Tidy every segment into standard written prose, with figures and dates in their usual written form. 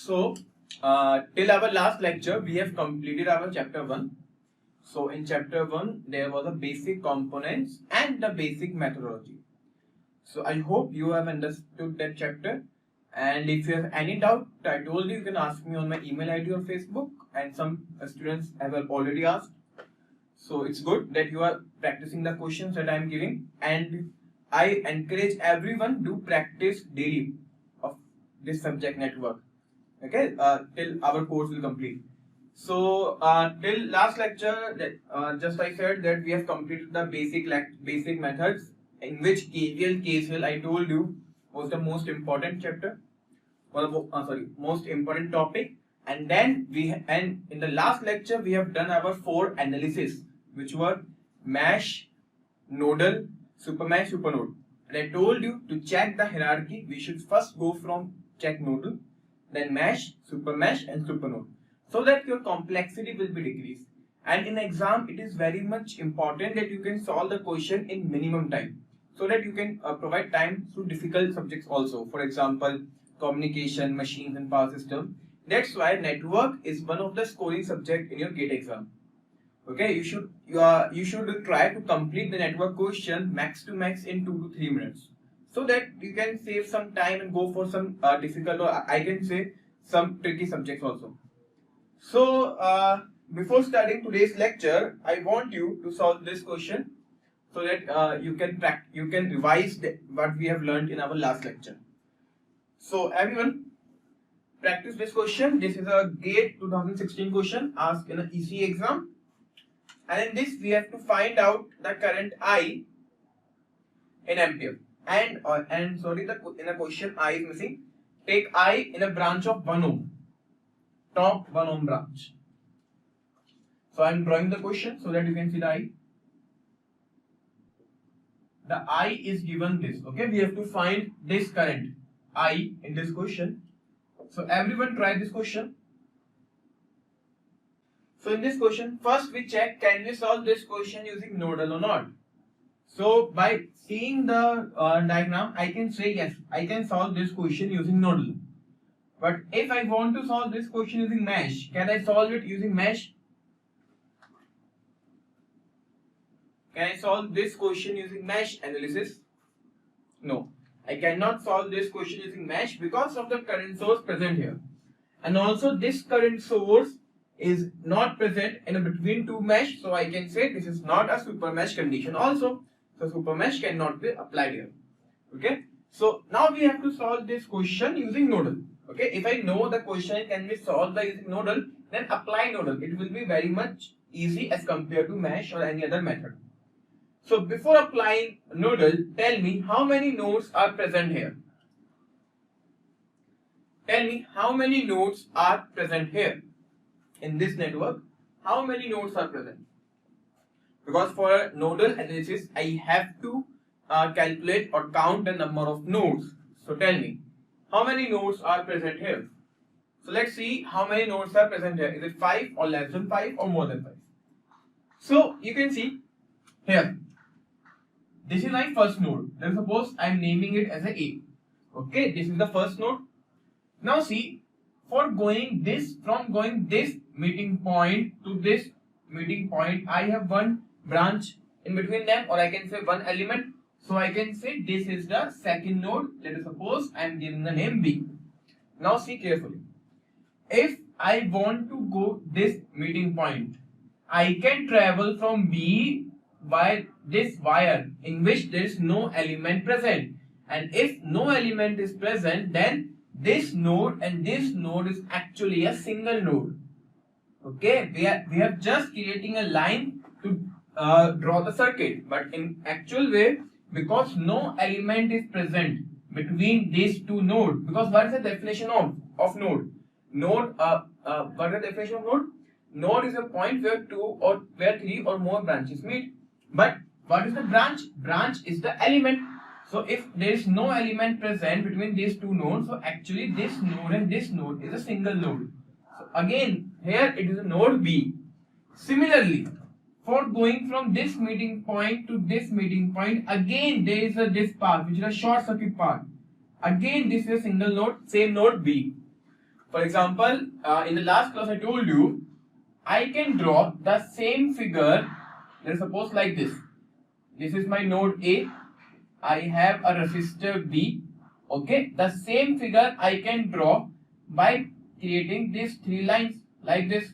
Till our last lecture, we have completed our chapter 1. So, in chapter 1, there was a basic components and the basic methodology. So, I hope you have understood that chapter. And if you have any doubt, I told you can ask me on my email ID or Facebook. And some students have already asked. So, it's good that you are practicing the questions that I am giving. And I encourage everyone to practice daily of this subject network. Okay, till our course will complete. So till last lecture, just I said that we have completed the basic methods, in which KVL, KCL I told you was the most important chapter, or most important topic. And then in the last lecture we have done our 4 analysis, which were mesh, nodal, supermesh, supernode. And I told you to check the hierarchy, we should first go from check nodal, then mesh, supermesh and supernode, so that your complexity will be decreased. And in exam, it is very much important that you can solve the question in minimum time, so that you can provide time to difficult subjects also. For example, communication, machines and power system. That's why network is one of the scoring subject in your GATE exam. Okay, you should try to complete the network question max to max in 2 to 3 minutes, so that you can save some time and go for some difficult, or I can say some tricky subjects also. So before starting today's lecture, I want you to solve this question, so that you can revise what we have learned in our last lecture. So everyone, practice this question. This is a GATE 2016 question asked in an EC exam. And in this, we have to find out the current I in ampere. And in the question I is missing. Take I in a branch of 1 ohm, top 1 ohm branch. So I am drawing the question so that you can see the I. The I is given this. Okay, we have to find this current I in this question. So everyone try this question. So in this question, first we check, can we solve this question using nodal or not? So by seeing the diagram, I can say yes, I can solve this question using nodal. But if I want to solve this question using mesh, can I solve it using mesh? Can I solve this question using mesh analysis? No, I cannot solve this question using mesh because of the current source present here. And also this current source is not present in a between two mesh, so I can say this is not a super mesh condition also. So super mesh cannot be applied here. Okay, so now we have to solve this question using nodal. Okay, if I know the question can be solved by using nodal, then apply nodal. It will be very much easy as compared to mesh or any other method. So before applying nodal, tell me how many nodes are present here. Tell me how many nodes are present here. In this network, how many nodes are present? Because for nodal analysis, I have to calculate or count the number of nodes. So tell me, how many nodes are present here? So let's see how many nodes are present here. Is it 5 or less than 5 or more than 5? So you can see here, this is my first node. Then suppose I am naming it as a. Okay, this is the first node. Now see, for going this, from going this meeting point to this meeting point, I have one branch in between them, or I can say one element. So I can say this is the second node. Let us suppose I am giving the name B. Now see carefully. If I want to go this meeting point, I can travel from B by this wire in which there is no element present. And if no element is present, then this node and this node is actually a single node. Okay, we are just creating a line to draw the circuit, but in actual way, because no element is present between these two nodes, because what is the definition of node? Node, what is the definition of node? Node is a point where 2 or where 3 or more branches meet. But what is the branch? Branch is the element. So if there is no element present between these two nodes, so actually this node and this node is a single node. So again, here it is a node B. Similarly, for going from this meeting point to this meeting point, again there is this path which is a short circuit path. Again this is a single node, same node B. For example, in the last class I told you, I can draw the same figure, let's suppose like this. This is my node A, I have a resistor B, okay. The same figure I can draw by creating these three lines like this.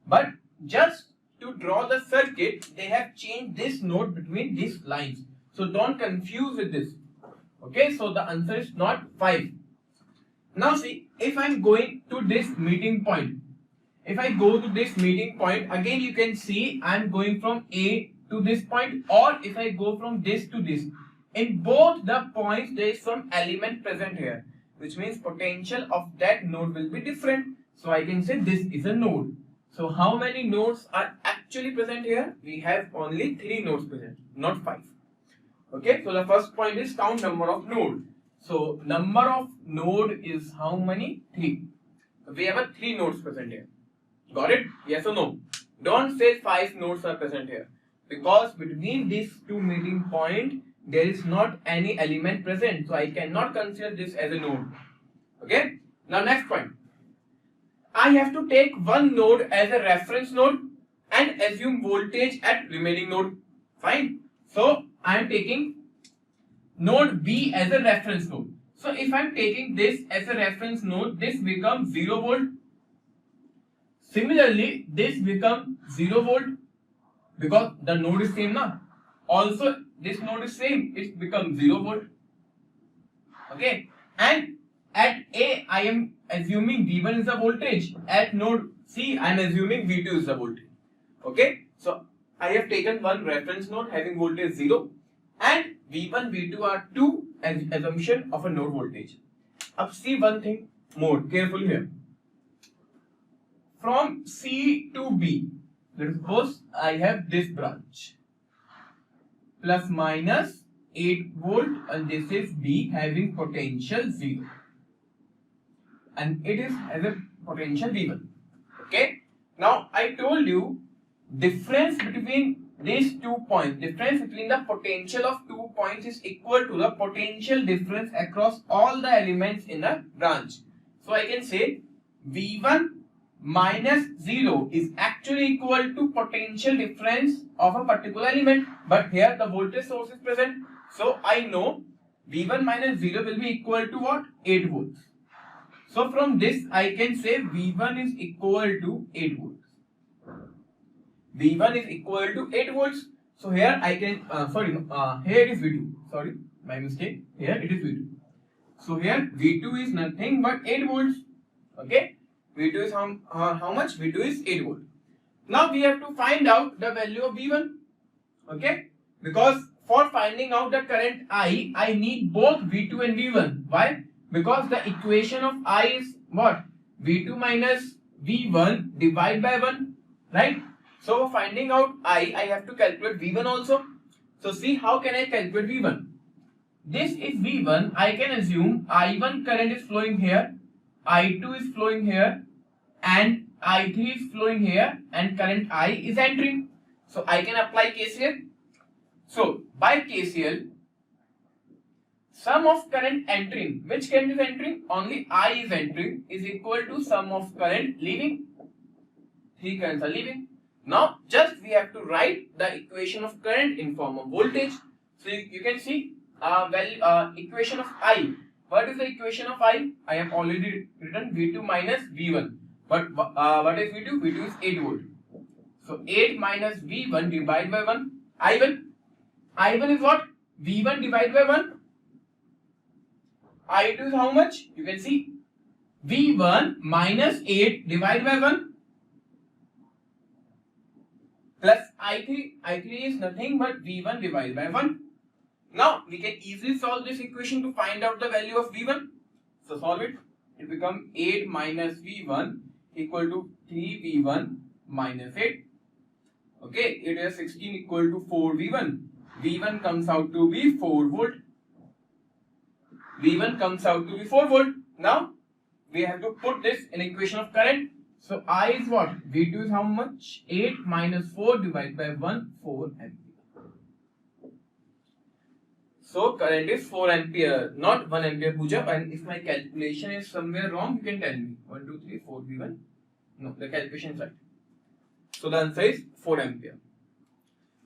But just to draw the circuit, they have changed this node between these lines. So don't confuse with this. Okay, so the answer is not 5. Now see, if I'm going to this meeting point, if I go to this meeting point, again you can see I'm going from A to this point, or if I go from this to this. In both the points there is some element present here, which means potential of that node will be different. So I can say this is a node. So how many nodes are actually present here? We have only 3 nodes present, not 5. Okay, so the first point is count number of node. So number of node is how many? 3. So we have a 3 nodes present here. Got it? Yes or no? Don't say 5 nodes are present here, because between these two meeting point there is not any element present. So I cannot consider this as a node. Okay. Now next point. I have to take one node as a reference node and assume voltage at remaining node. Fine. So I am taking node B as a reference node. So if I am taking this as a reference node, this becomes 0 volt. Similarly, this becomes 0 volt because the node is same now. Also, this node is same. It becomes 0 volt. Okay. And at A, I am assuming V1 is the voltage. At node C, I am assuming V2 is the voltage. Okay. So I have taken one reference node having voltage 0, and V1, V2 are two as assumption of a node voltage. Now see one thing more carefully here. From C to B, let's suppose I have this branch, plus minus 8 volt, and this is B having potential 0, and it is has a potential V1. Okay. Now I told you difference between these 2 points, difference between the potential of 2 points is equal to the potential difference across all the elements in a branch. So I can say V1 minus 0 is actually equal to potential difference of a particular element, but here the voltage source is present. So I know V1 minus 0 will be equal to what? 8 volts. So from this I can say V1 is equal to 8 volts. V1 is equal to 8 volts. So here I can, here it is V2. Sorry, my mistake. Here it is V2. So here V2 is nothing but 8 volts. Okay. V2 is how much? V2 is 8 volts. Now we have to find out the value of V1. Okay. Because for finding out the current I need both V2 and V1. Why? Because the equation of I is what? V2 minus V1 divided by 1. Right? So finding out I have to calculate V1 also. So see, how can I calculate V1? This is V1. I can assume I1 current is flowing here, I2 is flowing here, and I3 is flowing here, and current I is entering. So I can apply KCL. So by KCL, sum of current entering, which current is entering? Only I is entering, is equal to sum of current leaving. 3 currents are leaving. Now just we have to write the equation of current in form of voltage. So you can see equation of I. What is the equation of I? I have already written V2 minus V1. But what is V2? V2 is 8 volt. So 8 minus V1 divided by 1. I1. I1 is what? V1 divided by 1. I2 is how much? You can see V1 minus 8 divided by 1. Plus I3. I3 is nothing but V1 divided by 1. Now we can easily solve this equation to find out the value of V1. So solve it. It becomes 8 minus V1 equal to 3V1 minus 8. Okay, it is 16 equal to 4V1. V1 comes out to be 4 volt. V1 comes out to be 4 volt. Now we have to put this in equation of current. So I is what? V2 is how much? 8 minus 4 divided by 1, 4 ampere. So current is 4 ampere, not 1 ampere, Pooja. And if my calculation is somewhere wrong, you can tell me. 1, 2, 3, 4 V1. No, the calculation is right. So the answer is 4 ampere.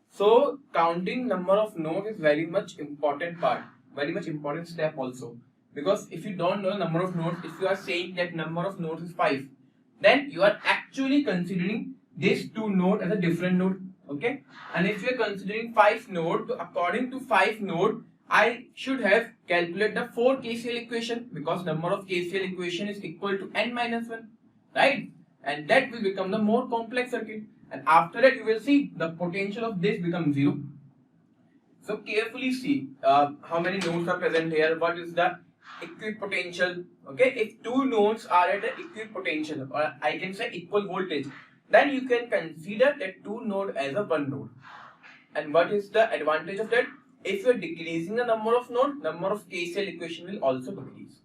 So counting number of nodes is very much important part, very much important step also. Because if you don't know the number of nodes, if you are saying that number of nodes is 5, then you are actually considering this 2 node as a different node. Okay, and if you are considering 5 node, according to 5 node, I should have calculated the 4 KCL equation, because number of KCL equation is equal to n minus 1, right? And that will become the more complex circuit. And after that, you will see the potential of this becomes 0. So carefully see how many nodes are present here. What is the equipotential? Okay, if 2 nodes are at the equipotential, or I can say equal voltage, then you can consider that 2 node as a 1 node. And what is the advantage of that? If you are decreasing the number of nodes, number of KCL equation will also decrease.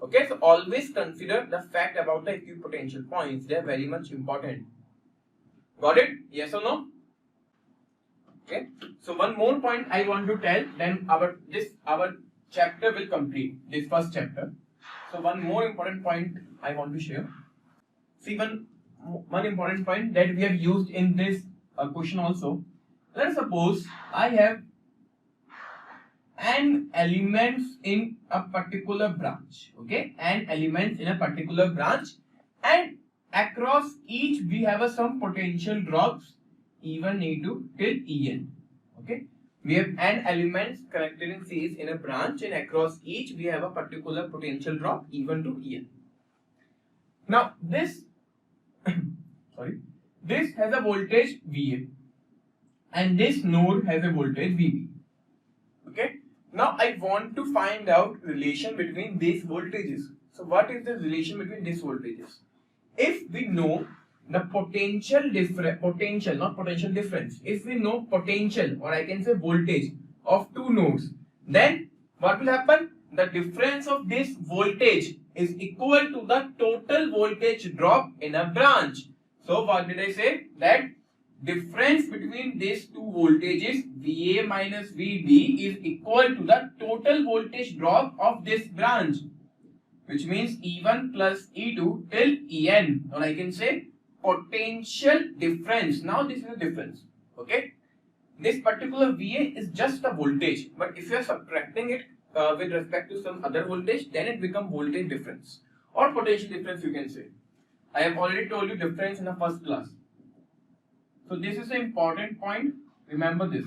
Okay, so always consider the fact about the equipotential points. They are very much important. Got it? Yes or no? Okay. So one more point I want to tell, then our chapter will complete, this first chapter. So one more important point I want to share. See, one important point that we have used in this question also. Let's suppose I have n elements in a particular branch. Okay, n elements in a particular branch, and across each we have some potential drops E1, E2 till En. Okay, we have n elements connected in series in a branch, and across each we have a particular potential drop E1 to En. Now this this has a voltage VA, and this node has a voltage VB. Okay, now I want to find out relation between these voltages. So what is the relation between these voltages? If we know the potential difference, if we know potential, or I can say voltage of 2 nodes, then what will happen? The difference of this voltage is equal to the total voltage drop in a branch. So what did I say? That difference between these 2 voltages, VA minus VB, is equal to the total voltage drop of this branch, which means E1 plus E2 till En, or I can say potential difference. Now this is a difference. Okay, this particular VA is just a voltage, but if you are subtracting it with respect to some other voltage, then it becomes voltage difference or potential difference, you can say. I have already told you difference in the first class. So this is an important point. Remember this,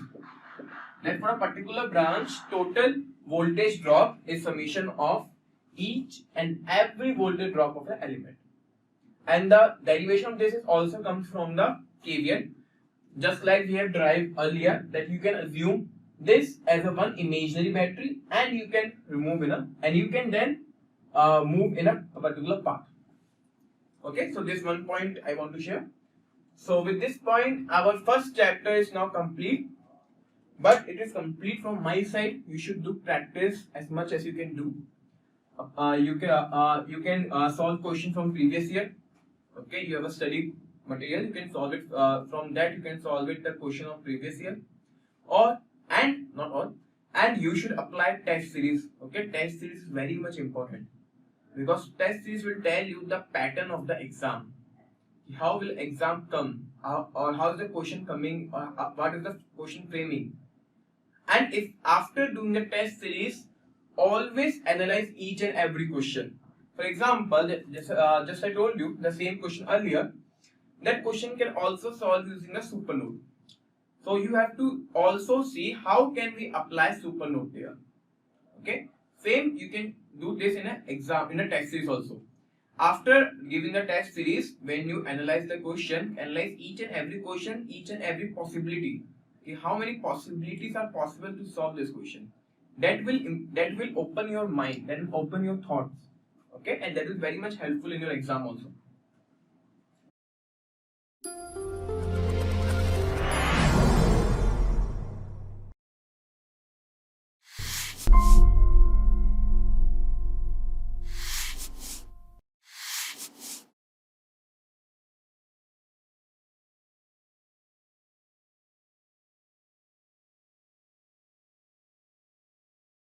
that for a particular branch, total voltage drop is summation of each and every voltage drop of the element. And the derivation of this is also comes from the KVL. Just like we have derived earlier, that you can assume this as a one imaginary battery, and you can remove and you can then move in a particular path. Okay, so this one point I want to share. So with this point, our first chapter is now complete, but it is complete from my side. You should do practice as much as you can do. You can solve question from previous year. Okay, you have a study material. You can solve it from that. You can solve it the question of previous year, and you should apply test series. Okay, test series is very much important, because test series will tell you the pattern of the exam. How will exam come, or how is the question coming, or what is the question framing. And if after doing the test series, always analyze each and every question. For example, just I told you the same question earlier. That question can also solve using a supernode. So you have to also see how can we apply supernode there. Okay, same you can do this in a exam, in a test series also. After giving the test series, when you analyze the question, analyze each and every question, each and every possibility. Okay, how many possibilities are possible to solve this question? That will open your mind, that will open your thoughts. Okay, and that is very much helpful in your exam also.